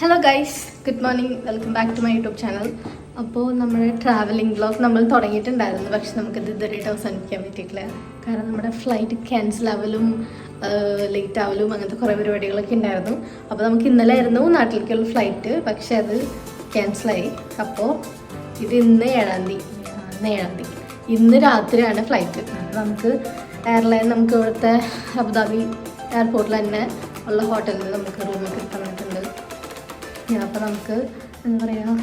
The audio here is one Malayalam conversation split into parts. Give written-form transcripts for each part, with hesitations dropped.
Hello guys, good morning. Welcome back to my YouTube channel. അപ്പോൾ നമ്മുടെ ട്രാവലിംഗ് വ്ളോഗ് നമ്മൾ തുടങ്ങിയിട്ടുണ്ടായിരുന്നു, പക്ഷെ നമുക്കിത് ഇതുവരെയായിട്ട് അവസാനിപ്പിക്കാൻ പറ്റിയിട്ടില്ല. കാരണം നമ്മുടെ ഫ്ലൈറ്റ് ക്യാൻസൽ ആവലും ലേറ്റ് ആവലും അങ്ങനത്തെ കുറേ പരിപാടികളൊക്കെ ഉണ്ടായിരുന്നു. അപ്പോൾ നമുക്ക് ഇന്നലെ ആയിരുന്നു നാട്ടിലേക്കുള്ള ഫ്ലൈറ്റ്, പക്ഷെ അത് ക്യാൻസലായി. അപ്പോൾ ഇത് ഇന്ന് 7-ാം തീയതി ഇന്ന് രാത്രിയാണ് ഫ്ലൈറ്റ്. നമുക്ക് എയർലൈൻ നമുക്ക് ഇവിടുത്തെ അബുദാബി എയർപോർട്ടിൽ തന്നെ ഉള്ള ഹോട്ടലിൽ നമുക്ക് റൂമൊക്കെ കിട്ടുന്നുണ്ട്. അപ്പോൾ നമുക്ക് എന്താ പറയുക,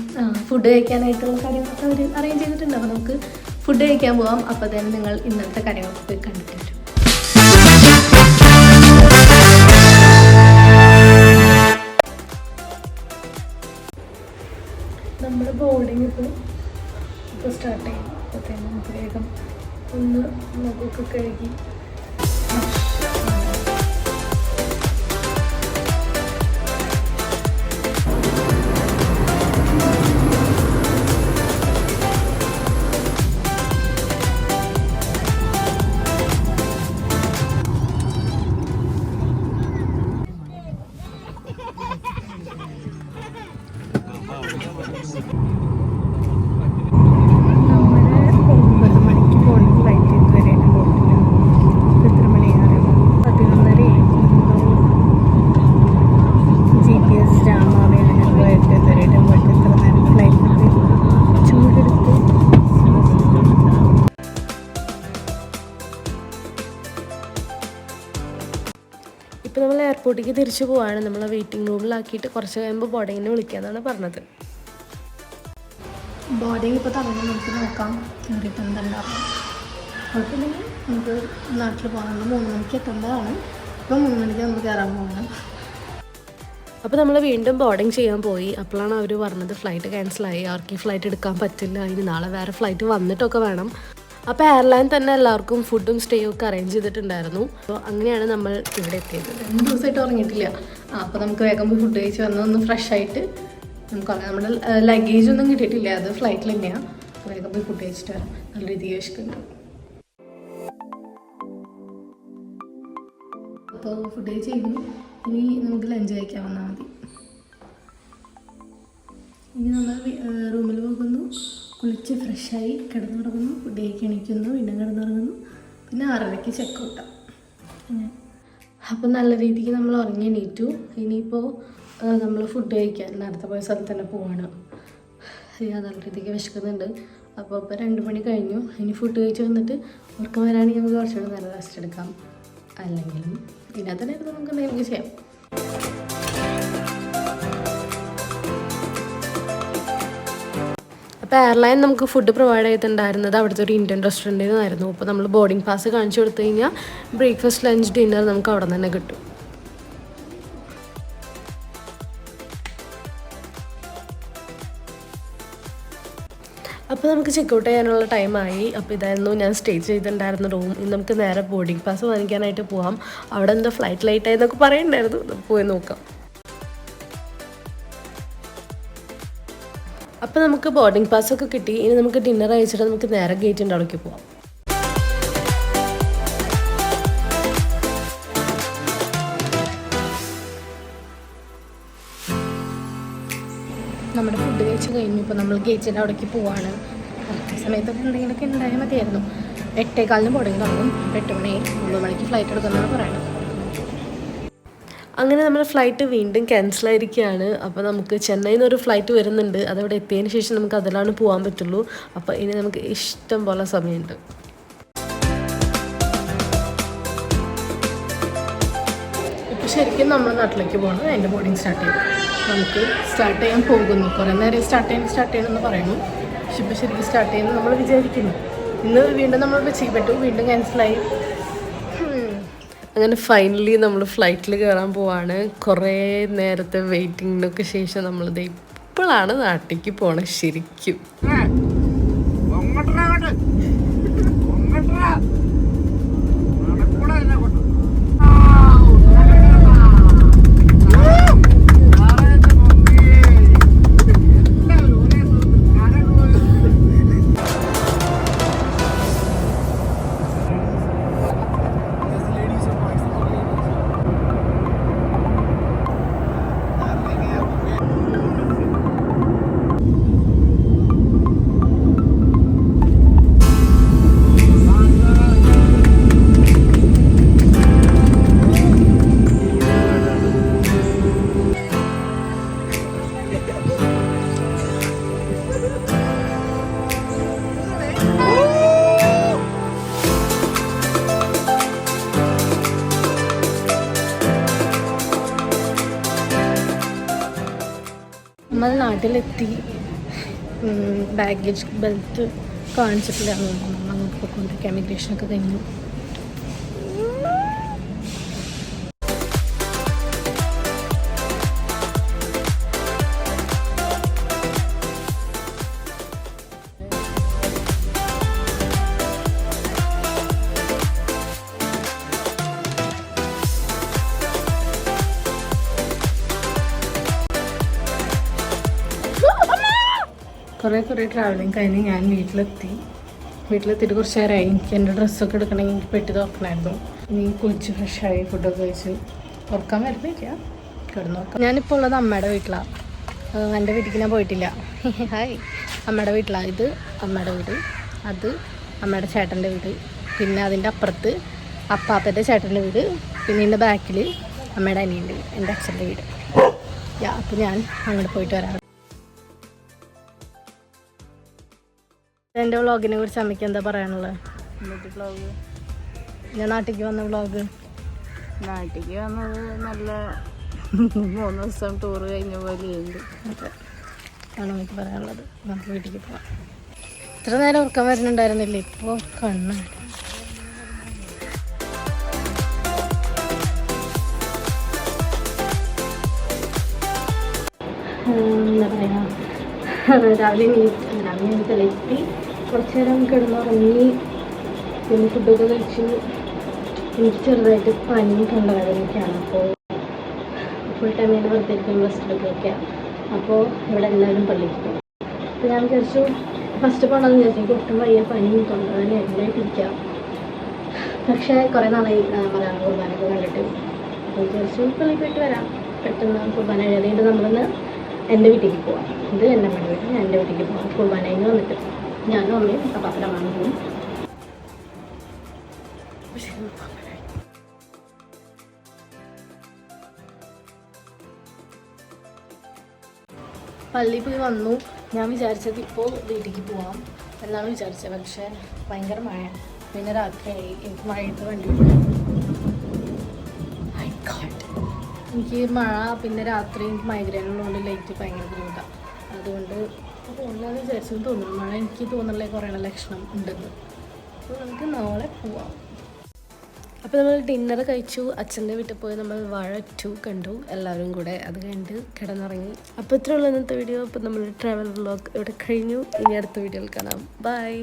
ഫുഡ് കഴിക്കാനായിട്ടുള്ള കാര്യങ്ങളൊക്കെ അവർ അറേഞ്ച് ചെയ്തിട്ടുണ്ട്. അപ്പോൾ നമുക്ക് ഫുഡ് കഴിക്കാൻ പോകാം. അപ്പോൾ തന്നെ നിങ്ങൾ ഇന്നത്തെ കാര്യങ്ങളൊക്കെ പോയി കണ്ടിട്ട് വരും. നമ്മുടെ ബോർഡിങ് ഇപ്പോൾ സ്റ്റാർട്ട് ചെയ്യും. അപ്പോൾ നമുക്ക് വേഗം ഒന്ന് മുഖമൊക്കെ കഴുകി ഇപ്പോൾ നമ്മൾ എയർപോർട്ടിലേക്ക് തിരിച്ചു പോവാണ്. നമ്മൾ വെയിറ്റിംഗ് റൂമിലാക്കിയിട്ട് കുറച്ച് കഴിയുമ്പോൾ ബോർഡിങ്ങിനെ വിളിക്കാമെന്നാണ് പറഞ്ഞത്. ബോർഡിങ് ഇപ്പോൾ തുടങ്ങി, നമുക്ക് നോക്കാം കയറിയിട്ട് എന്തുണ്ടാവും. കുഴപ്പമില്ലെങ്കിൽ നമുക്ക് നാട്ടിൽ പോകാൻ 3 മണിക്ക് എത്തേണ്ടതാണ്. ഇപ്പോൾ 3 മണിക്ക് നമ്മൾ കയറാൻ പോകുന്നത്. അപ്പോൾ നമ്മൾ വീണ്ടും ബോർഡിങ് ചെയ്യാൻ പോയി. അപ്പോഴാണ് അവർ പറഞ്ഞത് ഫ്ലൈറ്റ് ക്യാൻസലായി, അവർക്ക് ഈ ഫ്ലൈറ്റ് എടുക്കാൻ പറ്റില്ല, ഇനി നാളെ വേറെ ഫ്ലൈറ്റ് വന്നിട്ടൊക്കെ വേണം. അപ്പോൾ എയർലൈൻ തന്നെ എല്ലാവർക്കും ഫുഡും സ്റ്റേയും ഒക്കെ അറേഞ്ച് ചെയ്തിട്ടുണ്ടായിരുന്നു. അപ്പോൾ അങ്ങനെയാണ് നമ്മൾ ഇവിടെ എത്തിയത്. 2 ദിവസമായിട്ട് ഉറങ്ങിയിട്ടില്ല. അപ്പോൾ നമുക്ക് വേഗം പോയി ഫുഡ് കഴിച്ച് വന്നൊന്ന് ഫ്രഷ് ആയിട്ട് നമുക്ക് നമ്മുടെ ലഗേജ് ഒന്നും കിട്ടിയിട്ടില്ല, അത് ഫ്ലൈറ്റിൽ തന്നെയാണ്. വേഗം പോയി ഫുഡ് കഴിച്ചിട്ട് വരാം. നല്ല രീതിയിൽ വിശക്കുന്നുണ്ട്. അപ്പോൾ ഫുഡ് കഴിച്ച് കഴിഞ്ഞു. ഇനി നമുക്ക് ലഞ്ച് കഴിക്കാൻ വന്നാൽ മതി. ഇനി നമ്മൾ റൂമിൽ പോകുന്നു, കുളിച്ച് ഫ്രഷായി കിടന്നുറങ്ങുന്നു, ഫുഡ് കഴിക്കാൻ എണീക്കുന്നു, പിന്നെ കിടന്നുറങ്ങുന്നു, പിന്നെ 6:30 ചെക്കൗട്ടാണ്. അപ്പം നല്ല രീതിക്ക് നമ്മൾ ഉറങ്ങി എണീറ്റു. ഇനിയിപ്പോൾ നമ്മൾ ഫുഡ് കഴിക്കാൻ നേരത്തെ പോയ സ്ഥലത്ത് തന്നെ പോവാണ്. നല്ല രീതിക്ക് വിശക്കുന്നുണ്ട്. അപ്പോൾ ഇപ്പോൾ 2 മണി കഴിഞ്ഞു. ഇനി ഫുഡ് കഴിച്ച് വന്നിട്ട് ഉറക്കം വരാണെങ്കിൽ നമുക്ക് കുറച്ചുകൂടി നല്ല റെസ്റ്റ് എടുക്കാം. അല്ലെങ്കിലും ഇതിനകത്ത് തന്നെ നമുക്ക് എന്തെങ്കിലും ചെയ്യാം. അപ്പോൾ എയർലൈൻ നമുക്ക് ഫുഡ് പ്രൊവൈഡ് ചെയ്തിട്ടുണ്ടായിരുന്നത് അവിടുത്തെ ഒരു ഇന്ത്യൻ റെസ്റ്റോറൻറ്റിൽ നിന്നായിരുന്നു. അപ്പോൾ നമ്മൾ ബോർഡിംഗ് പാസ് കാണിച്ചു കൊടുത്തു കഴിഞ്ഞാൽ ബ്രേക്ക്ഫാസ്റ്റ്, ലഞ്ച്, ഡിന്നർ നമുക്ക് അവിടെ തന്നെ കിട്ടും. അപ്പോൾ നമുക്ക് ചെക്കൗട്ട് ചെയ്യാനുള്ള ടൈമായി. അപ്പോൾ ഇതായിരുന്നു ഞാൻ സ്റ്റേ ചെയ്തിട്ടുണ്ടായിരുന്ന റൂം. ഇനി നമുക്ക് നേരെ ബോർഡിംഗ് പാസ് വാങ്ങിക്കാനായിട്ട് പോകാം. അവിടെ എന്താ ഫ്ലൈറ്റ് ലേറ്റ് ആയെന്നൊക്കെ പറയുന്നുണ്ടായിരുന്നു, നമുക്ക് പോയി നോക്കാം. അപ്പോൾ നമുക്ക് ബോർഡിംഗ് പാസ്സൊക്കെ കിട്ടി. ഇനി നമുക്ക് ഡിന്നർ കഴിച്ചിട്ട് നമുക്ക് നേരെ ഗേറ്റിൻ്റെ അവിടേക്ക് പോകാം. നമ്മുടെ ഫുഡ് കഴിച്ച് കഴിഞ്ഞു. ഇപ്പോൾ നമ്മൾ ഗേറ്റിൻ്റെ അവിടേക്ക് പോവാണ്. കറക്റ്റ് സമയത്തൊക്കെ എന്തെങ്കിലുമൊക്കെ ഉണ്ടായാൽ മതിയായിരുന്നു. 8:15 ബോർഡിംഗ് തുടങ്ങും. 8 മണി 9 മണിക്ക് ഫ്ലൈറ്റ് എടുക്കുന്നതാണ് പറയുന്നത്. അങ്ങനെ നമ്മുടെ ഫ്ലൈറ്റ് വീണ്ടും ക്യാൻസലായിരിക്കുകയാണ്. അപ്പോൾ നമുക്ക് ചെന്നൈയിൽ നിന്നൊരു ഫ്ലൈറ്റ് വരുന്നുണ്ട്. അതവിടെ എത്തിയതിന് ശേഷം നമുക്ക് അതിലാണ് പോകാൻ പറ്റുള്ളൂ. അപ്പോൾ ഇനി നമുക്ക് ഇഷ്ടം പോലെ സമയമുണ്ട്. ഇപ്പോൾ ശരിക്കും നമ്മുടെ നാട്ടിലേക്ക് പോകണം. അതിൻ്റെ ബോർഡിങ് സ്റ്റാർട്ട് ചെയ്യും. നമുക്ക് സ്റ്റാർട്ട് ചെയ്യാൻ പോകുന്നു. കുറേ നേരം സ്റ്റാർട്ട് ചെയ്യണമെന്ന് പറയുന്നു. പക്ഷെ ഇപ്പോൾ ശരിക്കും സ്റ്റാർട്ട് ചെയ്യുന്നത് നമ്മൾ വിചാരിക്കുന്നു. ഇന്ന് വീണ്ടും നമ്മൾ വെച്ചിപ്പെട്ടു, വീണ്ടും ക്യാൻസലായി. അങ്ങനെ ഫൈനലി നമ്മൾ ഫ്ലൈറ്റിൽ കയറാൻ പോവാണ്. കുറേ നേരത്തെ വെയിറ്റിങ്ങിനൊക്കെ ശേഷം നമ്മളിത് ഇപ്പോഴാണ് നാട്ടിലേക്ക് പോണത് ശരിക്കും. നമ്മൾ നാട്ടിലെത്തി. ബാഗേജ് ബെൽറ്റ് കാണിച്ചിട്ടില്ല. നമ്മൾ അങ്ങോട്ട് പോയിക്കൊണ്ടിരിക്കുക. എമിഗ്രേഷനൊക്കെ കഴിഞ്ഞു. കുറേ ട്രാവലിങ് കഴിഞ്ഞ് ഞാൻ വീട്ടിലെത്തിയിട്ട് കുറച്ച് നേരമായി. എനിക്ക് എൻ്റെ ഡ്രസ്സൊക്കെ എടുക്കണമെങ്കിൽ എനിക്ക് പെട്ടി തുറക്കണമായിരുന്നു. ഇനി കുളിച്ച് ഫ്രഷായി ഫുഡൊക്കെ കഴിച്ച് ഉറക്കാൻ വരുന്നില്ല, കിടന്നു നോക്കാം. ഞാനിപ്പോൾ ഉള്ളത് അമ്മയുടെ വീട്ടിലാണ്. എൻ്റെ വീട്ടിലേക്ക് ഞാൻ പോയിട്ടില്ല. ഹായ്, അമ്മയുടെ വീട്ടിലാണ്. ഇത് അമ്മയുടെ വീട്, അത് അമ്മയുടെ ചേട്ടൻ്റെ വീട്, പിന്നെ അതിൻ്റെ അപ്പുറത്ത് അപ്പാപ്പൻ്റെ ചേട്ടൻ്റെ വീട്, പിന്നെ എൻ്റെ ബാക്കിൽ അമ്മയുടെ അനിയൻ്റെ വീട്, എൻ്റെ അച്ഛൻ്റെ വീട്. അപ്പോൾ ഞാൻ അങ്ങോട്ട് പോയിട്ട് വരാം. എൻ്റെ വ്ളോഗിനെ കുറിച്ച് അമ്മയ്ക്ക് എന്താ പറയാനുള്ളത്? ഇന്നത്തെ വ്ളോഗ്, ഞാൻ നാട്ടിലേക്ക് വന്ന വ്ളോഗ്. നാട്ടിലേക്ക് വന്നത് നല്ല 3 ദിവസം ടൂർ കഴിഞ്ഞ പോലെയുണ്ട്. ആണ് എനിക്ക് പറയാനുള്ളത്. നമുക്ക് വീട്ടിലേക്ക് പോകാം. ഇത്ര നേരം ഉറക്കം വരുന്നുണ്ടായിരുന്നില്ലേ, ഇപ്പോൾ കണ്ണാണ്. എന്താ പറയുക, രാവിലെ എണീറ്റെത്തി കുറച്ച് നേരം കിടന്നുറങ്ങി. പിന്നെ ഫുഡൊക്കെ കഴിച്ചു. എനിക്ക് ചെറുതായിട്ട് പനിയും തൊണ്ടവേദനയൊക്കെയാണ്. അപ്പോൾ ഫുൾ ടൈം ഇങ്ങനെ വെറുതെ ഇരിക്കും, റെസ്റ്റിലൊക്കെ വയ്ക്കാം. അപ്പോൾ ഇവിടെ എല്ലാവരും പള്ളിക്ക് പോകും. അപ്പോൾ ഞാൻ വിചാരിച്ചു ഫസ്റ്റ് പോകണമെന്ന് വിചാരിച്ചു. എനിക്ക് ഒട്ടും വയ്യ, പനിയും തൊണ്ടവേദന എല്ലായിട്ടിരിക്കാം. പക്ഷേ കുറേ നാളായി മലയാളം കുർബാനൊക്കെ കണ്ടിട്ട്. അപ്പോൾ വിചാരിച്ചു പള്ളിക്ക് പോയിട്ട് വരാം. പെട്ടെന്ന് കുർബാന എഴുതിയിട്ട് നമ്മളൊന്ന് എൻ്റെ വീട്ടിലേക്ക് പോവാം. ഇത് എൻ്റെ അമ്മയുടെ വീട്ടിൽ, ഞാൻ എൻ്റെ വീട്ടിലേക്ക് പോകാം. കുർബാനയിൽ വന്നിട്ട് ഞാനും അമ്മയും അപ്പാപ്പൻ്റെ അമ്മയും പോകും. പള്ളിയിൽ പോയി വന്നു. ഞാൻ വിചാരിച്ചത് ഇപ്പോൾ വീട്ടിലേക്ക് പോവാം എന്നാണ് വിചാരിച്ചത്. പക്ഷേ ഭയങ്കര മഴ. പിന്നെ രാത്രിയായി. എനിക്ക് മഴയത്ത് വണ്ടി എനിക്ക് മഴ, പിന്നെ രാത്രി എനിക്ക് മൈഗ്രെയിൻ ഉള്ളതുകൊണ്ട് ലൈറ്റ് ഭയങ്കര ബുദ്ധിമുട്ടാണ്. അതുകൊണ്ട് പോകുന്നതെന്ന് വിചാരിച്ചെന്ന് തോന്നുന്നു. മഴ എനിക്ക് തോന്നുന്നില്ല കുറേ ലക്ഷണം ഉണ്ടെന്ന്. അപ്പോൾ നമുക്ക് നാളെ പോവാം. അപ്പോൾ നമ്മൾ ഡിന്നർ കഴിച്ചു. അച്ഛൻ്റെ വീട്ടിൽ പോയി നമ്മൾ വാഴ 2 കണ്ടു എല്ലാവരും കൂടെ. അത് കഴിഞ്ഞിട്ട് കിടന്നിറങ്ങി. അപ്പോൾ ഇത്രയുള്ള ഇന്നത്തെ വീഡിയോ. അപ്പോൾ നമ്മൾ ട്രാവൽ വ്ളോഗ് ഇവിടെ കഴിഞ്ഞു. ഇനി അടുത്ത വീഡിയോയിൽ കാണാം. ബൈ.